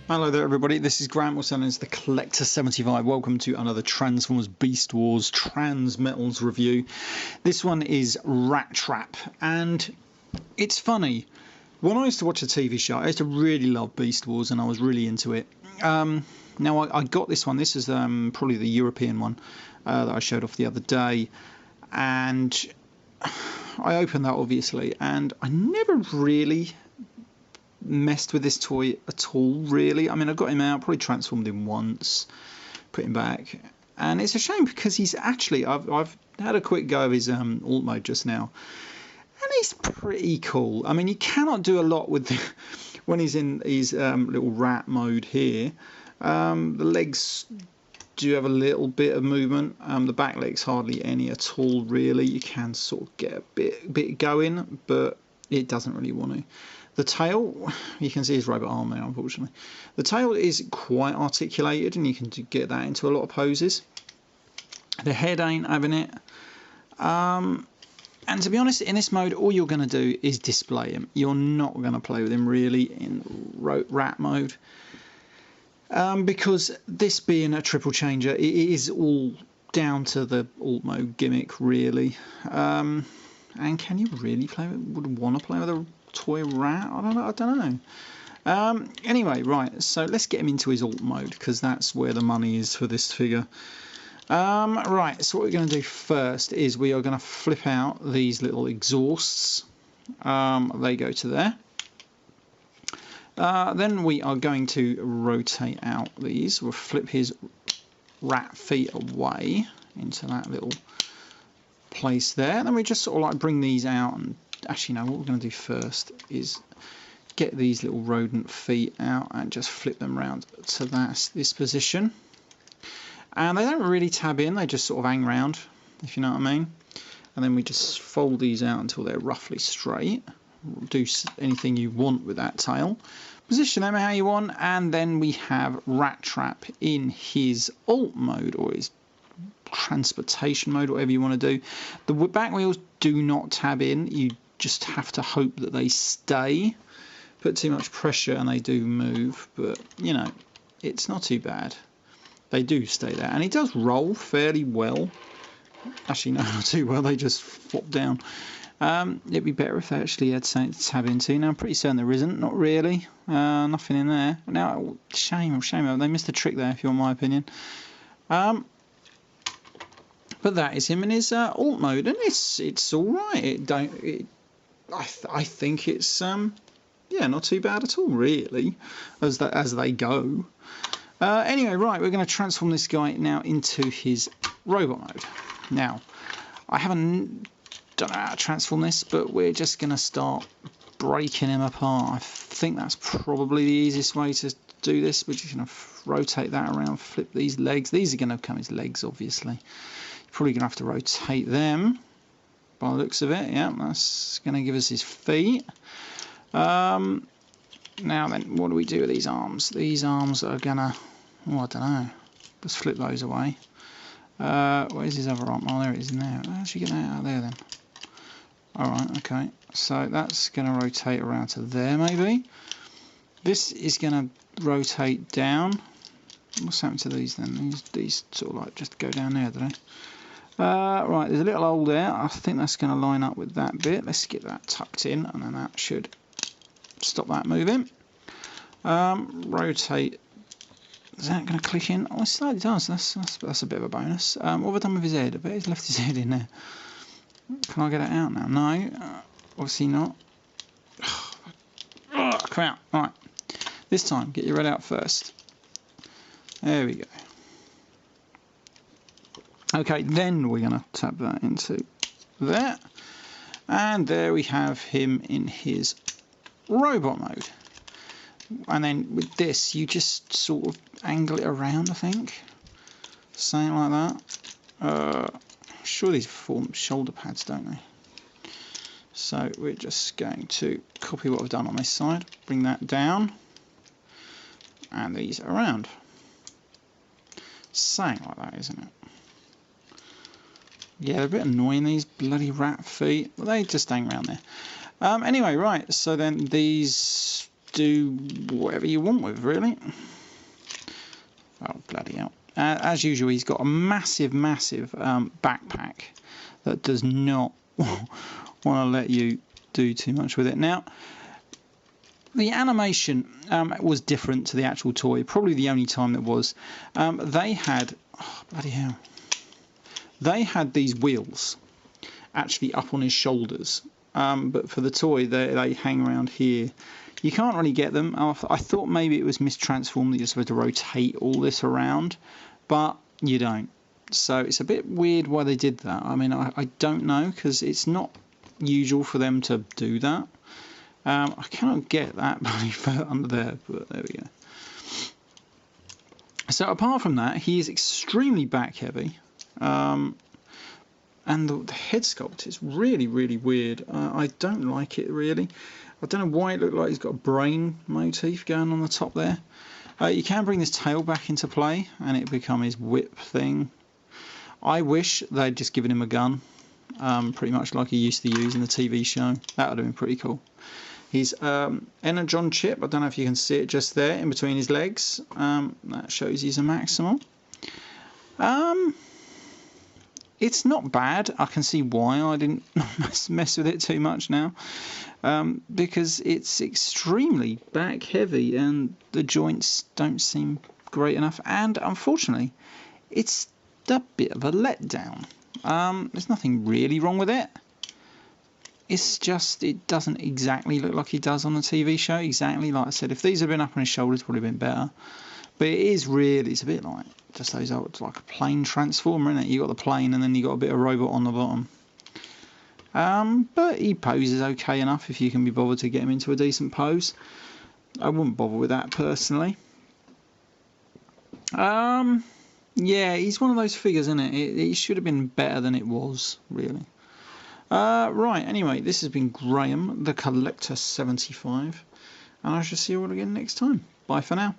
Hello there everybody, this is Grant, also known as the Collector 75. Welcome to another Transformers Beast Wars Transmetals review. This one is RATTRAP, and it's funny. When I used to watch a TV show, I used to really love Beast Wars and I was really into it. Now I got this one, this is probably the European one that I showed off the other day, and I opened that obviously, and I never really messed with this toy at all, really. I mean, I got him out, probably transformed him once, put him back, and it's a shame because he's actually, I've had a quick go of his alt mode just now, and he's pretty cool. I mean, you cannot do a lot with when he's in his little rat mode here. The legs do have a little bit of movement. The back legs hardly any at all, really. You can sort of get a bit going, but it doesn't really want to. The tail, you can see his robot arm there, unfortunately. The tail is quite articulated, and you can get that into a lot of poses. The head ain't having it. And to be honest, in this mode, all you're going to do is display him. You're not going to play with him really in rat mode. Because this being a triple changer, it is all down to the alt mode gimmick, really. And can you really play with, would want to play with a toy rat? I don't know. Anyway, right, so let's get him into his alt mode, because that's where the money is for this figure. Right, so what we're going to do first is we are going to flip out these little exhausts. They go to there. Then we are going to rotate out these. We'll flip his rat feet away into that little place there. Then we just sort of like bring these out, and actually no, what we're going to do first is get these little rodent feet out and just flip them around to this position. And they don't really tab in, they just sort of hang around, if you know what I mean. And then we just fold these out until they're roughly straight. Do anything you want with that tail. Position them how you want, and then we have RATTRAP in his alt mode, or his transportation mode, whatever you want to do. The back wheels do not tab in, you just have to hope that they stay. Put too much pressure and they do move, but you know, it's not too bad. They do stay there, and he does roll fairly well. Actually no, not too well, they just flop down. It'd be better if they actually had something to tab into. Now I'm pretty certain there isn't, not really. Nothing in there. Now, shame, they missed a trick there, if you want my opinion. But that is him in his alt mode, and it's all right. I think it's yeah, not too bad at all, really, as they go. Anyway, right, we're going to transform this guy now into his robot mode. Now, I don't know how to transform this, but we're just going to start breaking him apart. I think that's probably the easiest way to do this. We're just going to rotate that around, flip these legs. These are going to become his legs, obviously. You're probably going to have to rotate them by the looks of it. Yeah, that's going to give us his feet. Now then, what do we do with these arms? These arms are going to, oh, I don't know. Let's flip those away. Where's his other arm? Oh, there it is in there. How should we get that out of there then? Alright, okay. So that's going to rotate around to there, maybe. This is going to rotate down. What's happened to these then? These sort of like just go down there, do they? Right, there's a little hole there. I think that's going to line up with that bit. Let's get that tucked in, and then that should stop that moving. Rotate. Is that going to click in? Oh, it slightly does. That's a bit of a bonus. What have I done with his head? I bet he's left his head in there. Can I get it out now? No, obviously not. Come out. Alright. This time, get your head out first. There we go. Okay, then we're going to tap that into there. And there we have him in his robot mode. And then with this, you just sort of angle it around, I think. Something like that. Sure, these form shoulder pads, don't they? So we're just going to copy what I've done on this side, bring that down, and these around. Something like that, isn't it? Yeah, they're a bit annoying, these bloody rat feet. Well, they just hang around there. Anyway, right, so then these do whatever you want with, really. Oh, bloody hell. As usual, he's got a massive backpack that does not want to let you do too much with it. Now, the animation was different to the actual toy. Probably the only time it was. They had, oh, bloody hell. They had these wheels actually up on his shoulders. But for the toy, they hang around here. You can't really get them. I thought maybe it was mistransformed that you're supposed to rotate all this around, but you don't. So it's a bit weird why they did that. I mean, I don't know, because it's not usual for them to do that. I cannot get that bloody foot under there, but there we go. So apart from that, he is extremely back heavy. And the head sculpt is really weird. I don't like it, really. I don't know why it looked like he's got a brain motif going on the top there. You can bring this tail back into play and it become his whip thing. I wish they'd just given him a gun, pretty much like he used to use in the TV show. That would have been pretty cool. His energon chip, I don't know if you can see it just there in between his legs. That shows he's a maximal. It's not bad. I can see why I didn't mess with it too much now, because it's extremely back heavy and the joints don't seem great enough, and unfortunately it's a bit of a letdown. There's nothing really wrong with it. It's just it doesn't exactly look like he does on the TV show. Exactly like I said, if these had been up on his shoulders, it would have been better. But it is really, it's a bit like just those old, it's like a plane transformer, isn't it? You got the plane and then you got a bit of robot on the bottom. But he poses okay enough if you can be bothered to get him into a decent pose. I wouldn't bother with that personally. Yeah, he's one of those figures, isn't it? It should have been better than it was, really. Right, anyway, this has been Graham, the Collector 75, and I shall see you all again next time. Bye for now.